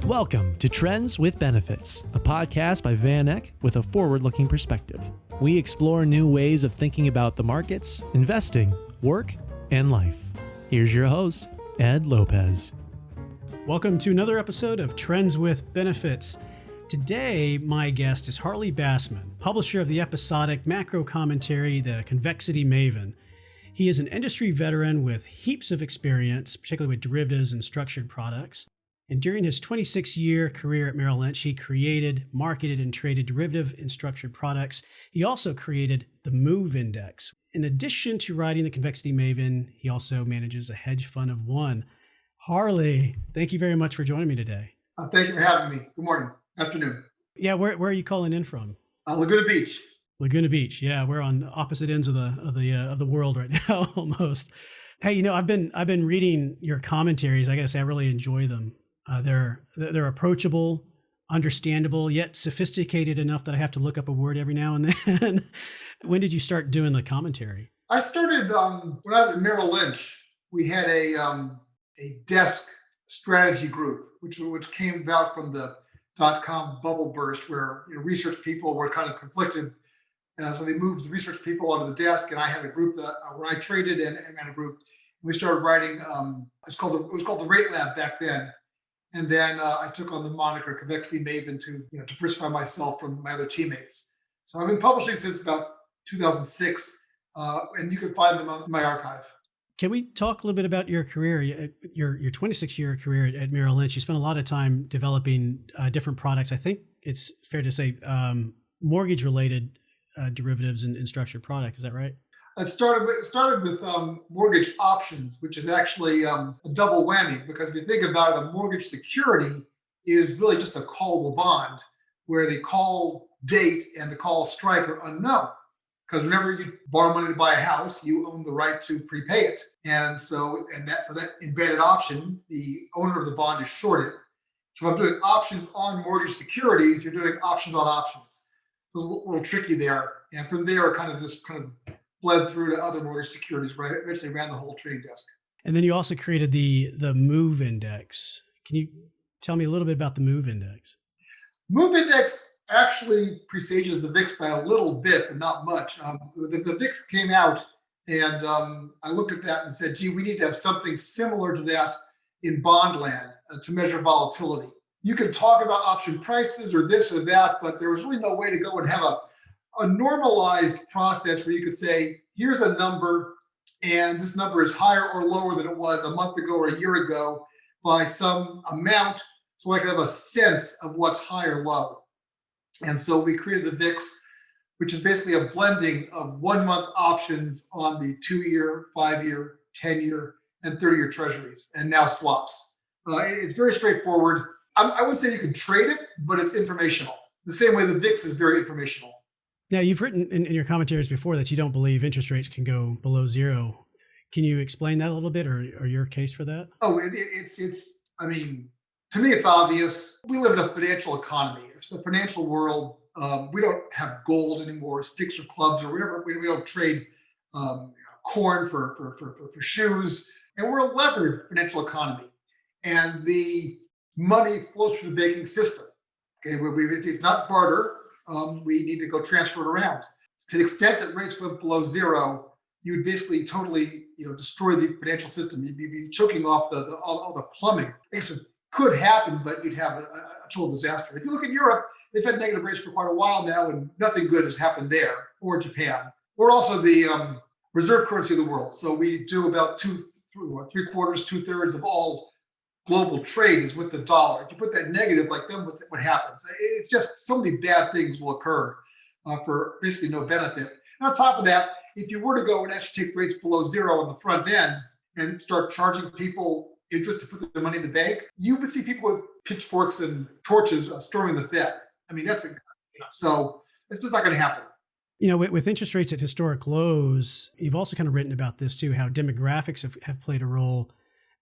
Welcome to Trends with Benefits, a podcast by Van Eck with a forward-looking perspective. We explore new ways of thinking about the markets, investing, work, and life. Here's your host, Ed Lopez. Welcome to another episode of Trends with Benefits. Today, my guest is Harley Bassman, publisher of the episodic macro commentary, The Convexity Maven. He is an industry veteran with heaps of experience, particularly with derivatives and structured products. And during his 26-year career at Merrill Lynch, he created, marketed, and traded derivative and structured products. He also created the Move Index. In addition to writing the Convexity Maven, he also manages a hedge fund of one. Harley, thank you very much for joining me today. Thank you for having me. Good morning, afternoon. Yeah, where are you calling in from? Laguna Beach. Laguna Beach. Yeah, we're on opposite ends of the world right now, almost. Hey, I've been reading your commentaries. I got to say, I really enjoy them. They're approachable, understandable, yet sophisticated enough that I have to look up a word every now and then. When did you start doing the commentary? I started when I was at Merrill Lynch. We had a desk strategy group, which came about from the .com bubble burst, where research people were kind of conflicted. So they moved the research people onto the desk, and I had a group where I traded and had a group. We started writing. It was called the Rate Lab back then. And then I took on the moniker Convexity Maven to diversify myself from my other teammates. So I've been publishing since about 2006, and you can find them on my archive. Can we talk a little bit about your career, your 26-year career at Merrill Lynch? You spent a lot of time developing different products. I think it's fair to say mortgage-related derivatives and structured product. Is that right? It started with mortgage options, which is actually a double whammy, because if you think about it, a mortgage security is really just a callable bond where the call date and the call strike are unknown. Because whenever you borrow money to buy a house, you own the right to prepay it. And so that embedded option, the owner of the bond is shorted. So if I'm doing options on mortgage securities, you're doing options on options. So it's a little tricky there. And from there, kind of bled through to other mortgage securities, where I eventually ran the whole trading desk. And then you also created the Move Index. Can you tell me a little bit about the Move Index? Move Index actually presages the VIX by a little bit, but not much. The VIX came out, and I looked at that and said, gee, we need to have something similar to that in bond land to measure volatility. You can talk about option prices or this or that, but there was really no way to go and have a normalized process where you could say, here's a number, and this number is higher or lower than it was a month ago or a year ago by some amount, so I could have a sense of what's high or low. And so we created the VIX, which is basically a blending of 1 month options on the 2-year, 5-year, 10-year, and 30-year treasuries, and now swaps. It's very straightforward. I would say you can trade it, but it's informational. The same way the VIX is very informational. Now, you've written in your commentaries before that you don't believe interest rates can go below zero. Can you explain that a little bit, or your case for that? Oh, I mean, to me, it's obvious. We live in a financial economy. It's a financial world. We don't have gold anymore, sticks or clubs or whatever. We don't trade corn for shoes. And we're a levered financial economy. And the money flows through the banking system. Okay, it's not barter. We need to go transfer it around. To the extent that rates went below zero, you would basically totally, destroy the financial system. You'd be choking off all the plumbing. It could happen, but you'd have a total disaster. If you look at Europe, they've had negative rates for quite a while now, and nothing good has happened there, or Japan. We're also the reserve currency of the world. So we do about 3/4, 2/3 of all global trade is with the dollar. If you put that negative, then what happens? It's just so many bad things will occur for basically no benefit. And on top of that, if you were to go and actually take rates below zero on the front end and start charging people interest to put their money in the bank, you would see people with pitchforks and torches storming the Fed. I mean, so it's just not going to happen. With interest rates at historic lows, you've also kind of written about this too, how demographics have played a role.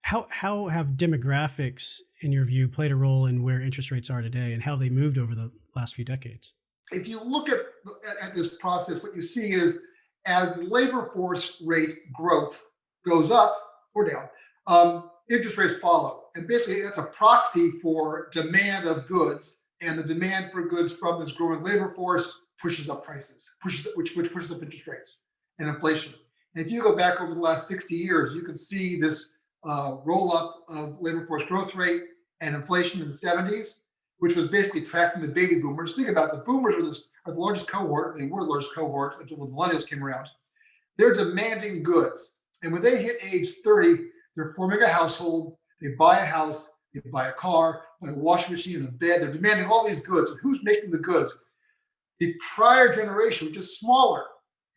How have demographics, in your view, played a role in where interest rates are today and how they moved over the last few decades? If you look at this process, what you see is as labor force rate growth goes up or down, interest rates follow. And basically, that's a proxy for demand of goods. And the demand for goods from this growing labor force pushes up prices, which pushes up interest rates and inflation. And if you go back over the last 60 years, you can see this roll up of labor force growth rate and inflation in the 70s, which was basically tracking the baby boomers. Think about it, the boomers are the largest cohort. They were the largest cohort until the millennials came around. They're demanding goods. And when they hit age 30, they're forming a household. They buy a house, they buy a car, buy a washing machine and a bed. They're demanding all these goods. And who's making the goods? The prior generation, which is smaller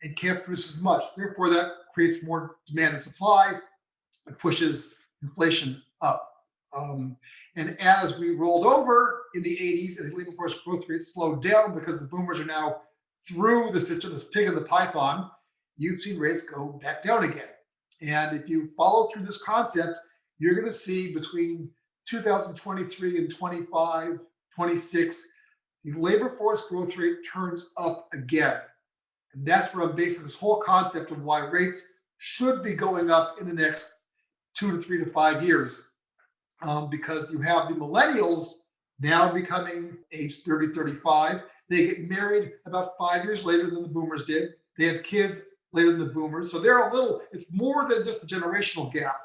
and can't produce as much. Therefore, that creates more demand and supply and pushes inflation up. And as we rolled over in the 80s, and the labor force growth rate slowed down because the boomers are now through the system, this pig in the python, you've seen rates go back down again. And if you follow through this concept, you're going to see between 2023 and 25, 26, the labor force growth rate turns up again. And that's where I'm basing this whole concept of why rates should be going up in the next 2 to 3 to 5 years. Because you have the millennials now becoming age 30, 35. They get married about 5 years later than the boomers did. They have kids later than the boomers. So they're it's more than just a generational gap.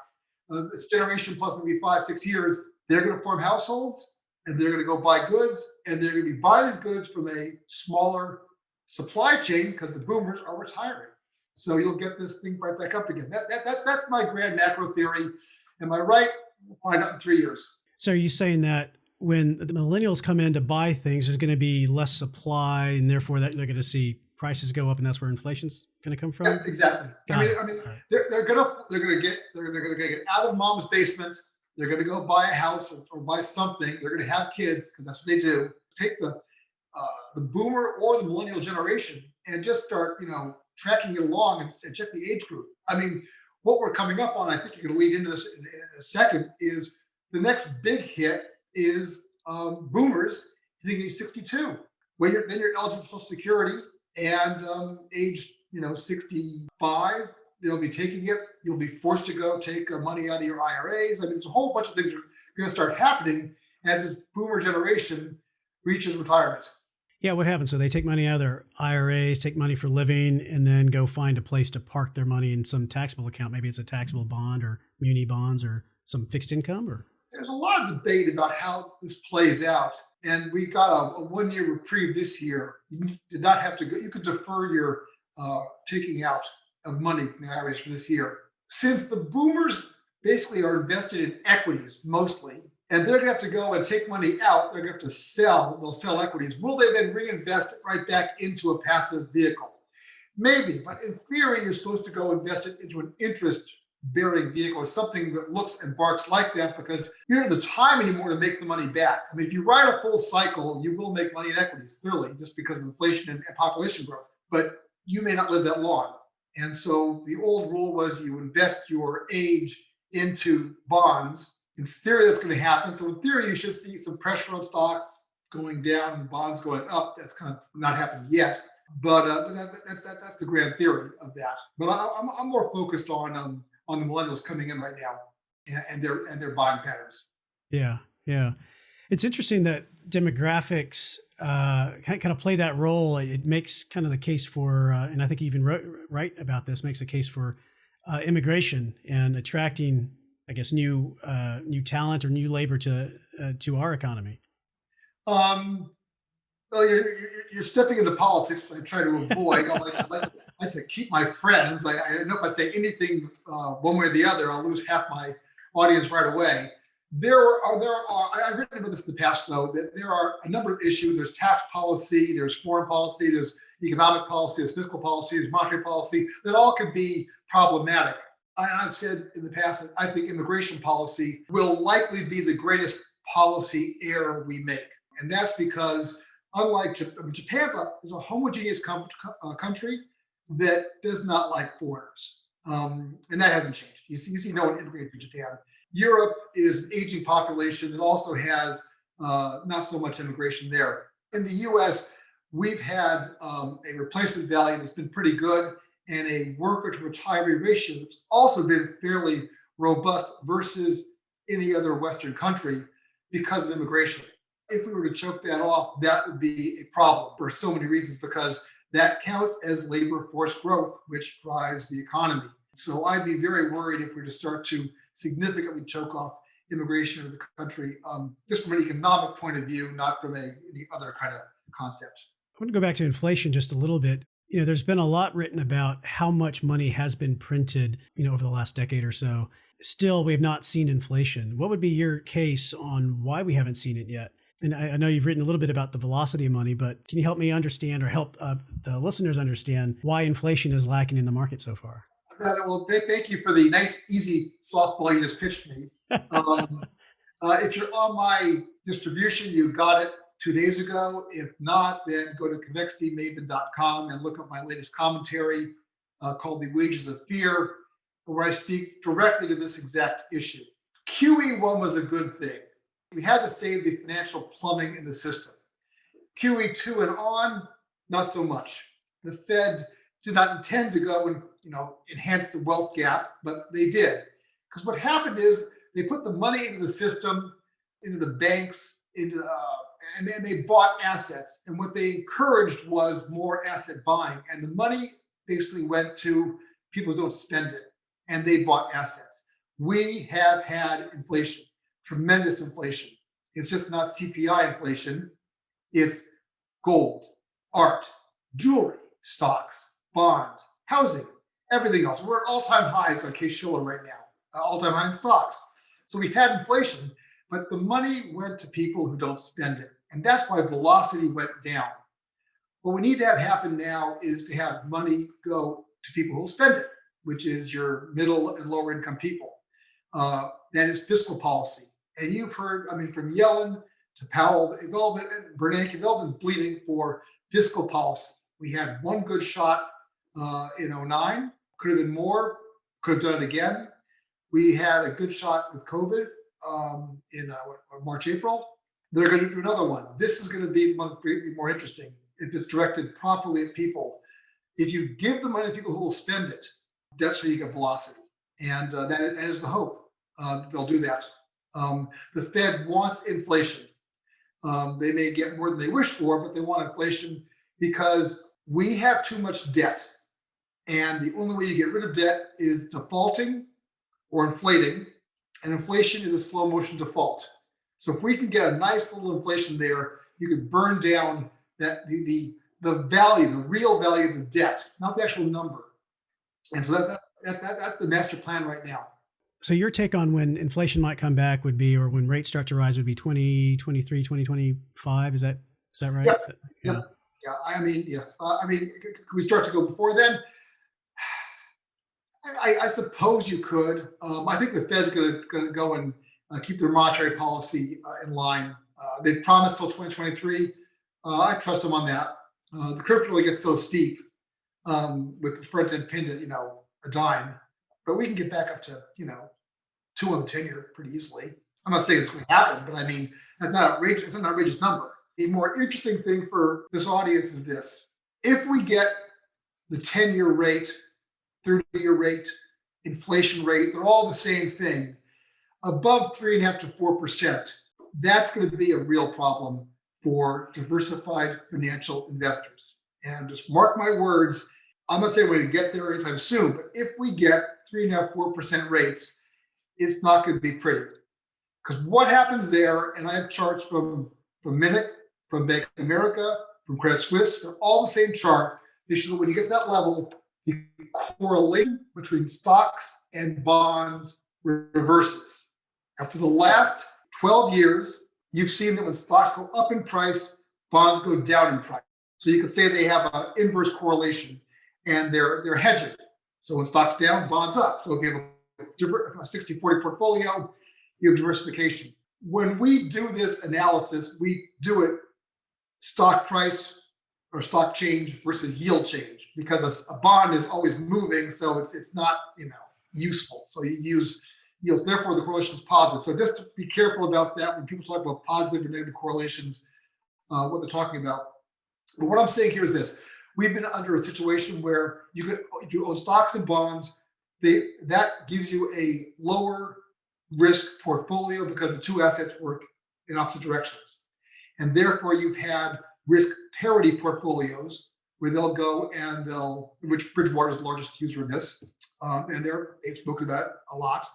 It's generation plus maybe 5, 6 years. They're going to form households and they're going to go buy goods and they're going to be buying these goods from a smaller supply chain because the boomers are retiring. So you'll get this thing right back up again. That's my grand macro theory. Am I right? We'll find out in 3 years. So are you saying that when the millennials come in to buy things, there's going to be less supply and therefore that they're going to see prices go up and that's where inflation's going to come from? Yeah, exactly. I mean, they're going to get out of mom's basement. They're going to go buy a house or buy something. They're going to have kids because that's what they do. Take the boomer or the millennial generation and just start, tracking it along and check the age group. I mean, what we're coming up on, I think you're going to lead into this in a second, is the next big hit is boomers hitting age 62. Then you're eligible for Social Security and age 65, they'll be taking it. You'll be forced to go take money out of your IRAs. I mean, there's a whole bunch of things that are going to start happening as this boomer generation reaches retirement. Yeah, what happens? So they take money out of their IRAs, take money for living, and then go find a place to park their money in some taxable account. Maybe it's a taxable bond or muni bonds or some fixed income. Or there's a lot of debate about how this plays out. And we got a 1-year reprieve this year. You did not have to go. You could defer your taking out of money in the IRAs for this year. Since the boomers basically are invested in equities mostly, and they're going to have to go and take money out, they're going to have to sell, they'll sell equities. Will they then reinvest it right back into a passive vehicle? Maybe, but in theory, you're supposed to go invest it into an interest-bearing vehicle or something that looks and barks like that because you don't have the time anymore to make the money back. I mean, if you ride a full cycle, you will make money in equities, clearly, just because of inflation and population growth, but you may not live that long. And so the old rule was you invest your age into bonds. In theory, that's going to happen. So in theory, you should see some pressure on stocks going down and bonds going up. That's kind of not happened yet, but that's the grand theory of that. But I'm more focused on the millennials coming in right now and their buying patterns. Yeah. It's interesting that demographics kind of play that role. It makes kind of the case for, and I think you even write about this, makes a case for immigration and attracting, I guess, new talent or new labor to our economy. Well, you're stepping into politics. I try to avoid. I like to keep my friends. I know if I say anything one way or the other, I'll lose half my audience right away. I've written about this in the past, though, that there are a number of issues. There's tax policy, there's foreign policy, there's economic policy, there's fiscal policy, there's monetary policy that all could be problematic. I've said in the past that I think immigration policy will likely be the greatest policy error we make. And that's because unlike Japan is a homogeneous country that does not like foreigners. And that hasn't changed. You see no one immigrating to Japan. Europe is an aging population that also has not so much immigration there. In the US, we've had a replacement value that's been pretty good and a worker to retiree ratio that's also been fairly robust versus any other Western country because of immigration. If we were to choke that off, that would be a problem for so many reasons, because that counts as labor force growth, which drives the economy. So I'd be very worried if we were to start to significantly choke off immigration into the country, just from an economic point of view, not from any other kind of concept. I want to go back to inflation just a little bit. There's been a lot written about how much money has been printed, over the last decade or so. Still, we have not seen inflation. What would be your case on why we haven't seen it yet? And I know you've written a little bit about the velocity of money, but can you help me understand, or help the listeners understand, why inflation is lacking in the market so far? Well, thank you for the nice, easy softball you just pitched me. If you're on my distribution, you got it 2 days ago. If not, then go to convexitymaven.com and look up my latest commentary called The Wages of Fear, where I speak directly to this exact issue. QE1 was a good thing. We had to save the financial plumbing in the system. QE2 and on, not so much. The Fed did not intend to go and enhance the wealth gap, but they did. Because what happened is they put the money into the system, into the banks, and then they bought assets. And what they encouraged was more asset buying. And the money basically went to people who don't spend it, and they bought assets. We have had inflation. Tremendous inflation. It's just not CPI inflation. It's gold, art, jewelry, stocks, bonds, housing, everything else. We're at all-time highs on Case-Shiller right now, all-time high in stocks. So we've had inflation, but the money went to people who don't spend it. And that's why velocity went down. What we need to have happen now is to have money go to people who will spend it, which is your middle and lower income people. That is fiscal policy. And you've heard, from Yellen to Powell, they've all been bleeding for fiscal policy. We had one good shot in 2009, could have been more, could have done it again. We had a good shot with COVID in March, April. They're going to do another one. This is going to be the one that's going to be more interesting if it's directed properly at people. If you give the money to people who will spend it, that's how you get velocity. And that is the hope. They'll do that. The Fed wants inflation. They may get more than they wish for, but they want inflation because we have too much debt. And the only way you get rid of debt is defaulting or inflating. And inflation is a slow motion default. So if we can get a nice little inflation there, you can burn down that the value, the real value of the debt, not the actual number. And so that's the master plan right now. So your take on when inflation might come back would be, or when rates start to rise, would be 2023, 2025. Is that right? Yeah. Can we start to go before then? I suppose you could. I think the Fed's going to go and keep their monetary policy in line. They've promised till 2023. I trust them on that. The curve really gets so steep with the front end pinned at a dime, but we can get back up to 2 on the 10-year pretty easily. I'm not saying it's going to happen, but that's not outrageous. It's an outrageous number. A more interesting thing for this audience is this: if we get the 10-year rate, 30-year rate, inflation rate, they're all the same thing, above 3.5% to 4%, that's going to be a real problem for diversified financial investors. And just mark my words, I'm not saying we're going to get there anytime soon, but if we get 3.5%, 4% rates, it's not going to be pretty. Because what happens there, and I have charts from Minute, from Bank of America, from Credit Suisse, they're all the same chart. They show that when you get to that level, the correlation between stocks and bonds reverses. And for the last 12 years, you've seen that when stocks go up in price, bonds go down in price. So you could say they have an inverse correlation, and they're hedging. So when stocks down, bonds up. So if you have a 60-40 portfolio, you have diversification. When we do this analysis, we do it stock price or stock change versus yield change, because a bond is always moving, so it's not useful. So you use yields. Therefore, the correlation is positive. So just to be careful about that when people talk about positive or negative correlations, what they're talking about. But what I'm saying here is this: we've been under a situation where if you own stocks and bonds, that gives you a lower risk portfolio because the two assets work in opposite directions. And therefore, you've had risk parity portfolios where they'll go and which Bridgewater is the largest user in this, and they've spoken about it a lot.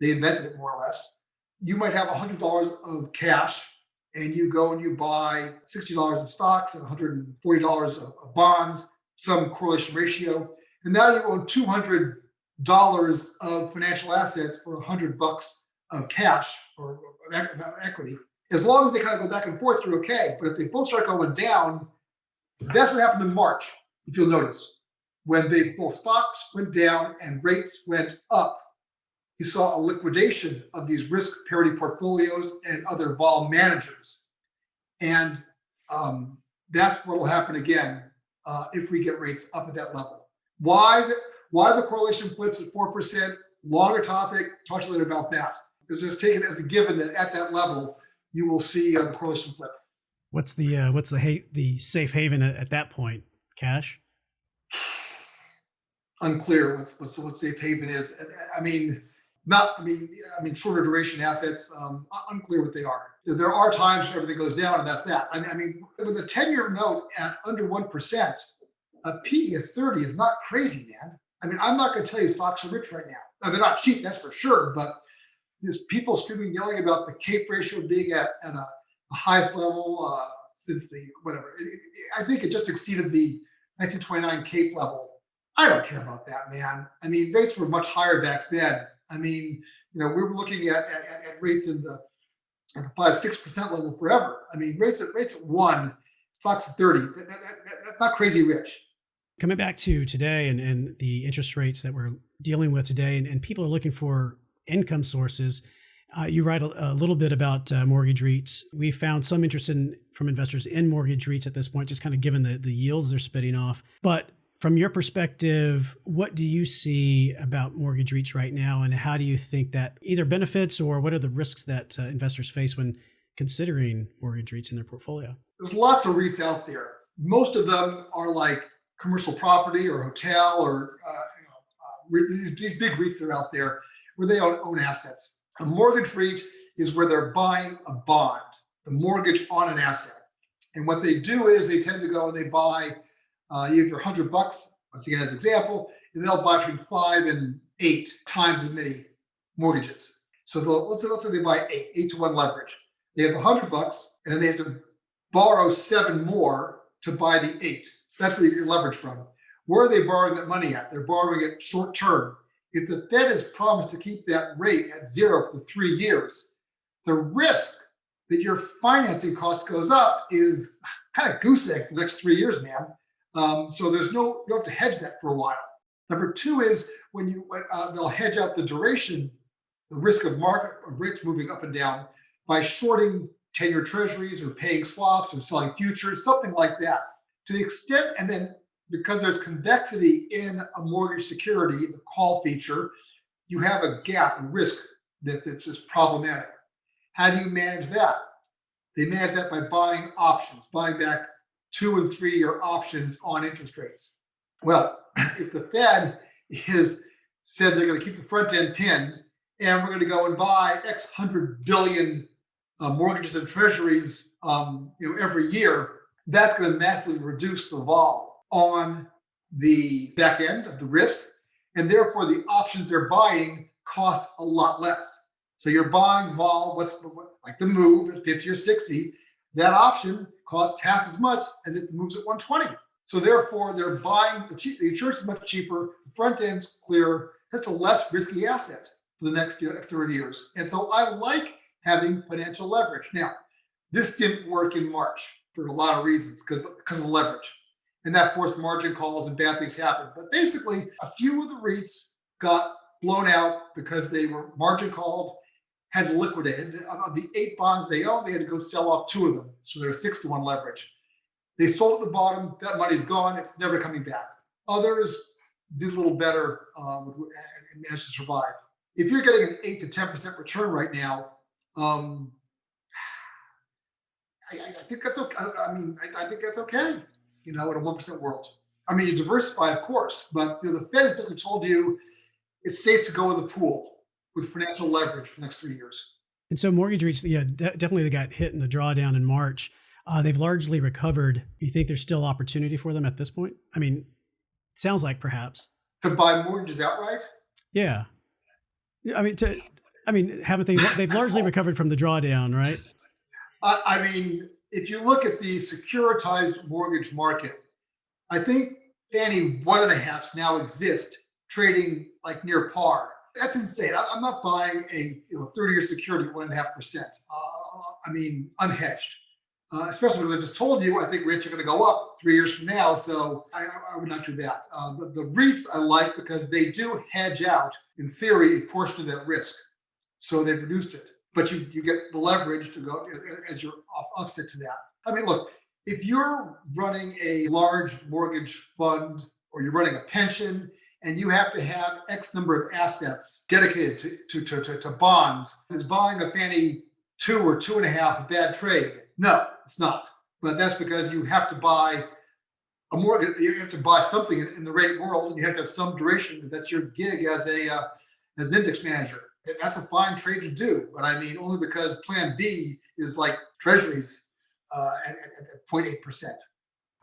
They invented it more or less. You might have $100 of cash, and you go and you buy $60 of stocks and $140 of bonds, some correlation ratio, and now you own $200 of financial assets for $100 of cash or equity. As long as they kind of go back and forth, you're okay. But if they both start going down, that's what happened in March, if you'll notice. When both stocks went down and rates went up, you saw a liquidation of these risk parity portfolios and other vol managers. And that's what will happen again if we get rates up at that level. Why the correlation flips at 4%? Longer topic. Talk to you later about that. It's just taken as a given that at that level you will see the correlation flip. What's the safe haven at that point? Cash? Unclear what safe haven is. Shorter duration assets. Unclear what they are. There are times when everything goes down, and that's that. With a 10-year note at under 1%, a PE of 30 is not crazy, man. I'm not going to tell you stocks are rich right now. They're not cheap, that's for sure. But there's people screaming, yelling about the CAPE ratio being at a highest level since the whatever. I think it just exceeded the 1929 CAPE level. I don't care about that, man. Rates were much higher back then. We were looking at rates in the 5-6% level forever. Rates at 1, stocks at 30. That's not crazy rich. Coming back to today and the interest rates that we're dealing with today, and people are looking for income sources. You write a little bit about mortgage REITs. We found some interest from investors in mortgage REITs at this point, just kind of given the yields they're spitting off. But from your perspective, what do you see about mortgage REITs right now, and how do you think that either benefits or what are the risks that investors face when considering mortgage REITs in their portfolio? There's lots of REITs out there. Most of them are like commercial property or hotel or these big REITs that are out there where they own assets. A mortgage REIT is where they're buying a bond, the mortgage on an asset. And what they do is they tend to go and they buy either $100, once again as an example, and they'll buy between 5 and 8 times as many mortgages. So let's say they buy 8 to 1 leverage. They have $100, and then they have to borrow 7 more to buy the 8. So that's where you get your leverage from. Where are they borrowing that money at? They're borrowing it short term. If the Fed has promised to keep that rate at 0 for 3 years, the risk that your financing cost goes up is kind of goose egg for the next 3 years, man. So you don't have to hedge that for a while. Number 2 is when they'll hedge out the duration, the risk of rates moving up and down by shorting 10-year treasuries or paying swaps or selling futures, something like that. To the extent, and then because there's convexity in a mortgage security, the call feature, you have a gap, a risk that's just problematic. How do you manage that? They manage that by buying options, buying back 2 and 3 year options on interest rates. Well, if the Fed has said they're going to keep the front end pinned and we're going to go and buy X 100 billion mortgages and treasuries every year, that's going to massively reduce the vol on the back end of the risk. And therefore, the options they're buying cost a lot less. So you're buying vol, like the move at 50 or 60, that option costs half as much as if it moves at 120. So therefore, they're buying the insurance is much cheaper, the front end's clearer, that's a less risky asset for the next 30 years. And so I like having financial leverage. Now, this didn't work in March for a lot of reasons because of the leverage. And that forced margin calls and bad things happened. But basically, a few of the REITs got blown out because they were margin called, had liquidated. Of the 8 bonds they owned, they had to go sell off 2 of them. So they're 6-to-1 leverage. They sold at the bottom. That money's gone. It's never coming back. Others did a little better and managed to survive. If you're getting an 8 to 10% return right now, I think that's okay. I think that's okay. In a 1% world. You diversify, of course, but the Fed has basically told you it's safe to go in the pool. with financial leverage for the next 3 years. And so mortgage REITs, yeah, definitely they got hit in the drawdown in March. They've largely recovered. Do you think there's still opportunity for them at this point? I mean, sounds like perhaps. To buy mortgages outright? Yeah. Haven't they? They've largely recovered from the drawdown, right? I mean, if you look at the securitized mortgage market, I think Fannie 1.5s now exist trading like near par. That's insane. I'm not buying a 30-year security at 1.5%. Unhedged. Especially because I just told you, I think rates are going to go up 3 years from now. So I would not do that. The REITs I like because they do hedge out, in theory, a portion of that risk. So they've reduced it. But you get the leverage to go as your offset to that. I mean, look, if you're running a large mortgage fund or you're running a pension and you have to have X number of assets dedicated to bonds, is buying a Fannie 2 or 2.5 a bad trade? No, it's not. But that's because you have to buy a mortgage. You have to buy something in the rate world, and you have to have some duration. That's your gig as an index manager. And that's a fine trade to do. But I mean, only because Plan B is like Treasuries at 0.8%.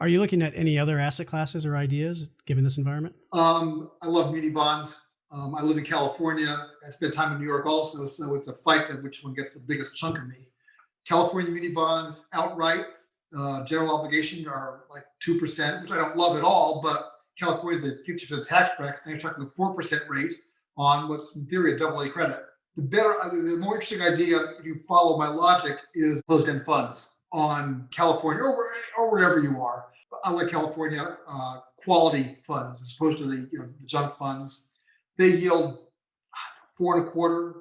Are you looking at any other asset classes or ideas given this environment? I love muni bonds. I live in California. I spent time in New York also, so it's a fight to which one gets the biggest chunk of me. California muni bonds outright, general obligation are like 2%, which I don't love at all, but California's a 50% tax bracket, and they're talking a 4% rate on what's in theory a AA credit. The more interesting idea, if you follow my logic, is closed-end funds on California or wherever you are. I like California quality funds as opposed to the junk funds. They yield 4.25,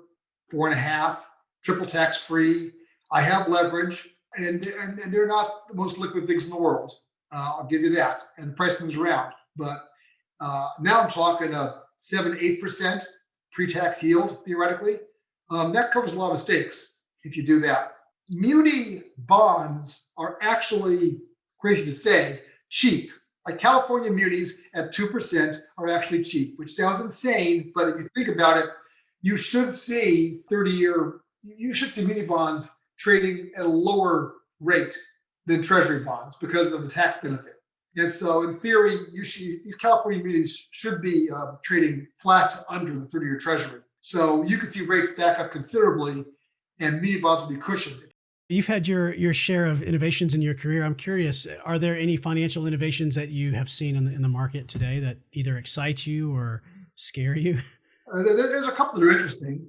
4.5, triple tax free. I have leverage, and they're not the most liquid things in the world. I'll give you that. And the price moves around. But now I'm talking a 7-8% pre-tax yield, theoretically. That covers a lot of mistakes if you do that. Muni bonds are actually, crazy to say, cheap. Like California munis at 2% are actually cheap, which sounds insane, but if you think about it, you should see muni bonds trading at a lower rate than treasury bonds because of the tax benefit. And so in theory, these California munis should be trading flat to under the 30-year treasury. So you could see rates back up considerably and muni bonds will be cushioned. You've had your share of innovations in your career. I'm curious, are there any financial innovations that you have seen in the market today that either excite you or scare you? There's a couple that are interesting.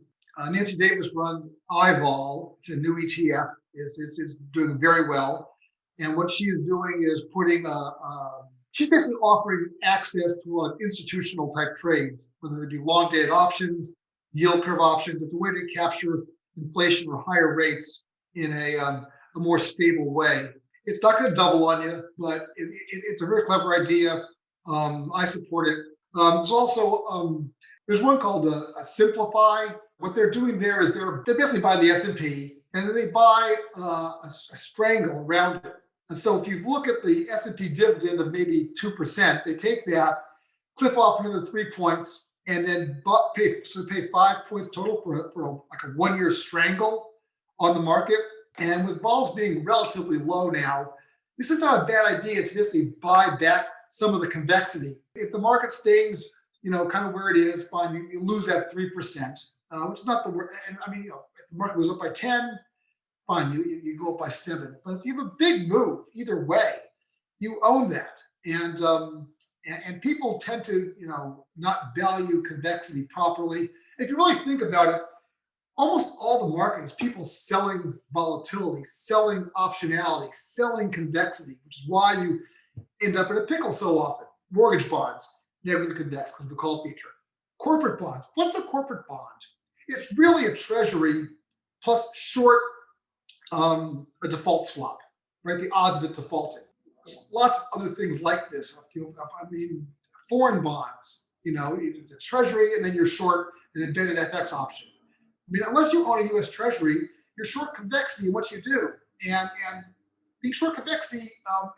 Nancy Davis runs iVol. It's a new ETF. It's doing very well. And what she is doing is she's basically offering access to institutional type trades, whether they do long dated options, yield curve options. It's a way to capture inflation or higher rates in a more stable way. It's not going to double on you, but it's a very clever idea. I support it. There's one called a Simplify. What they're doing there is they're basically buying the S&P and then they buy a strangle around it. And so if you look at the S&P dividend of maybe 2%, they take that, clip off another 3 points, and then pay 5 points total for a 1 year strangle on the market. And with vols being relatively low now, this is not a bad idea to basically buy back some of the convexity. If the market stays, kind of where it is, fine, you lose that 3%, which is not the worst. And if the market goes up by 10, fine, you go up by 7. But if you have a big move, either way, you own that. And people tend to, not value convexity properly. If you really think about it, almost all the market is people selling volatility, selling optionality, selling convexity, which is why you end up in a pickle so often. Mortgage bonds, never going to convex because of the call feature. Corporate bonds. What's a corporate bond? It's really a treasury plus short a default swap, right? The odds of it defaulting. There's lots of other things like this. Foreign bonds, the treasury, and then you're short an embedded FX option. Unless you own a U.S. Treasury, you're short convexity in what you do. And being short convexity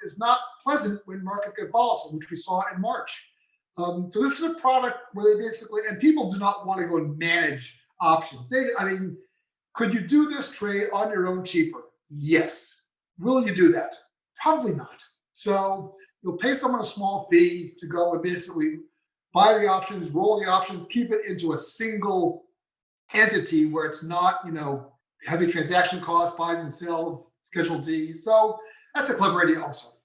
is not pleasant when markets get volatile, which we saw in March. So this is a product where they basically, and people do not want to go and manage options. Could you do this trade on your own cheaper? Yes. Will you do that? Probably not. So you'll pay someone a small fee to go and basically buy the options, roll the options, keep it into a single entity where it's not, heavy transaction costs, buys and sells, Schedule D. So that's a clever idea also.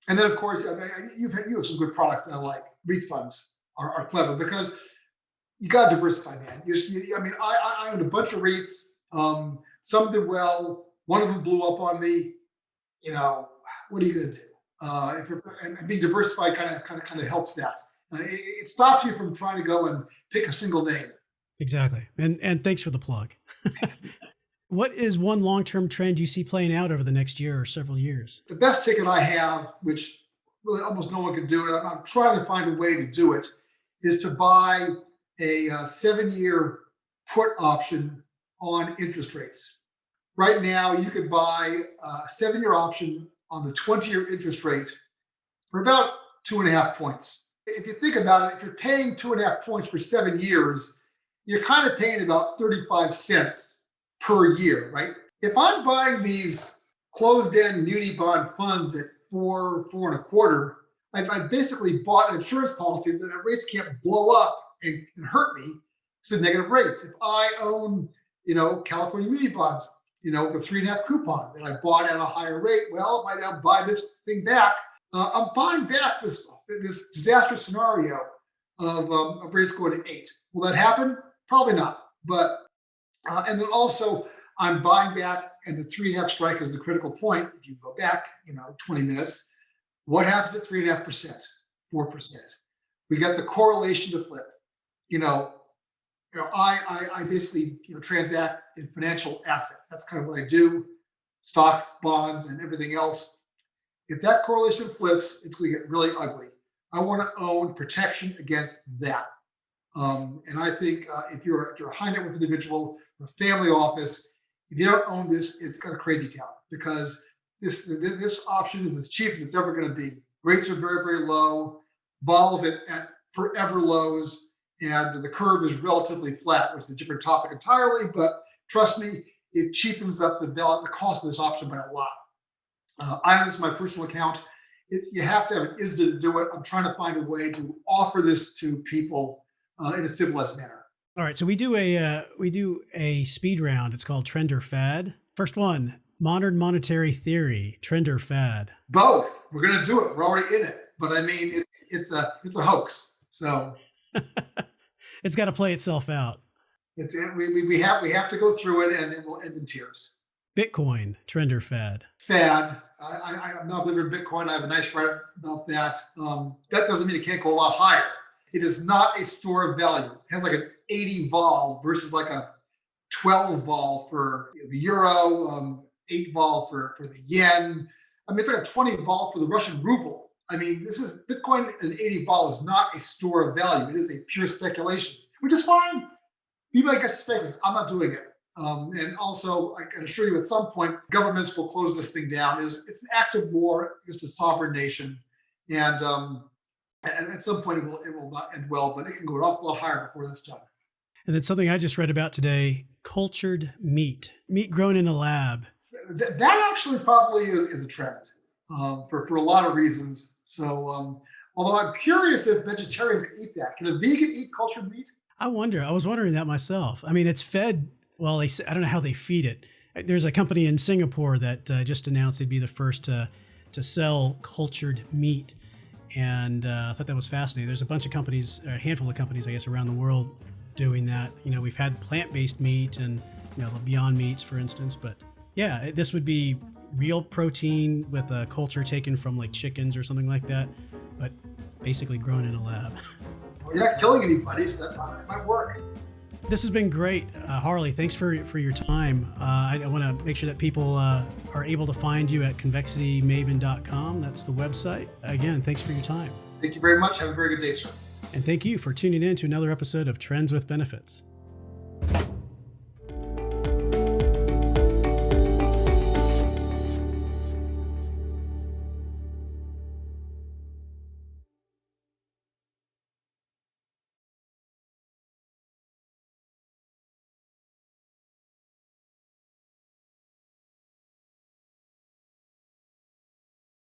And then, of course, you have some good products that I like. REIT funds are clever because you got to diversify, man. I owned a bunch of REITs. Some did well. One of them blew up on me. What are you going to do? And being diversified kind of helps that. It stops you from trying to go and pick a single name. Exactly. And thanks for the plug. What is one long-term trend you see playing out over the next year or several years? The best ticket I have, which really almost no one can do it, I'm trying to find a way to do it, is to buy a 7-year put option on interest rates. Right now, you could buy a 7-year option on the 20-year interest rate for about 2.5 points. If you think about it, if you're paying 2.5 points for 7 years, you're kind of paying about 35 cents per year, right? If I'm buying these closed-end muni bond funds at 4.25, I've basically bought an insurance policy that the rates can't blow up and hurt me to negative rates. If I own, California muni bonds, with a 3.5 coupon that I bought at a higher rate, well, if I now buy this thing back, I'm buying back this disastrous scenario of rates going to 8. Will that happen? Probably not. But and then also I'm buying back, and the 3.5 strike is the critical point. If you go back, 20 minutes, what happens at 3.5%, 4%? We got the correlation to flip. I basically transact in financial assets. That's kind of what I do, stocks, bonds, and everything else. If that correlation flips, it's going to get really ugly. I want to own protection against that. And I think if you're a high net worth individual, or a family office, if you don't own this, it's kind of crazy town because this option is as cheap as it's ever going to be. Rates are very, very low, vols at forever lows, and the curve is relatively flat, which is a different topic entirely. But trust me, it cheapens up the cost of this option by a lot. I own this in my personal account. You have to have an ISDA to do it. I'm trying to find a way to offer this to people in a civilized manner. All right, so we do a speed round. It's called Trend or Fad. First one, modern monetary theory, trend or fad? Both. We're going to do it. We're already in it. But it's a hoax. So it's got to play itself out. We have to go through it, and it will end in tears. Bitcoin, trend or fad? Fad. I'm not a believer in Bitcoin. I have a nice write about that. That doesn't mean it can't go a lot higher. It is not a store of value. It has like an 80 vol versus like a 12 vol for the euro, 8 vol for the yen. It's like a 20 vol for the Russian ruble. This is Bitcoin, an 80 vol is not a store of value. It is a pure speculation, which is fine. You might get to speculate. I'm not doing it. And also, I can assure you at some point, governments will close this thing down. It's an active war against a sovereign nation. And at some point, it will not end well, but it can go an awful lot higher before that's done. And then something I just read about today, cultured meat grown in a lab. That actually probably is a trend for a lot of reasons. So, although I'm curious if vegetarians can eat that. Can a vegan eat cultured meat? I was wondering that myself. It's fed, well, I don't know how they feed it. There's a company in Singapore that just announced they'd be the first to sell cultured meat. And I thought that was fascinating. There's a bunch of companies, a handful of companies, I guess, around the world doing that. We've had plant-based meat and, the Beyond Meats, for instance. But yeah, this would be real protein with a culture taken from like chickens or something like that, but basically grown in a lab. Well, you're not killing anybody, so that might work. This has been great. Harley, thanks for your time. I want to make sure that people are able to find you at convexitymaven.com. That's the website. Again, thanks for your time. Thank you very much. Have a very good day, sir. And thank you for tuning in to another episode of Trends with Benefits.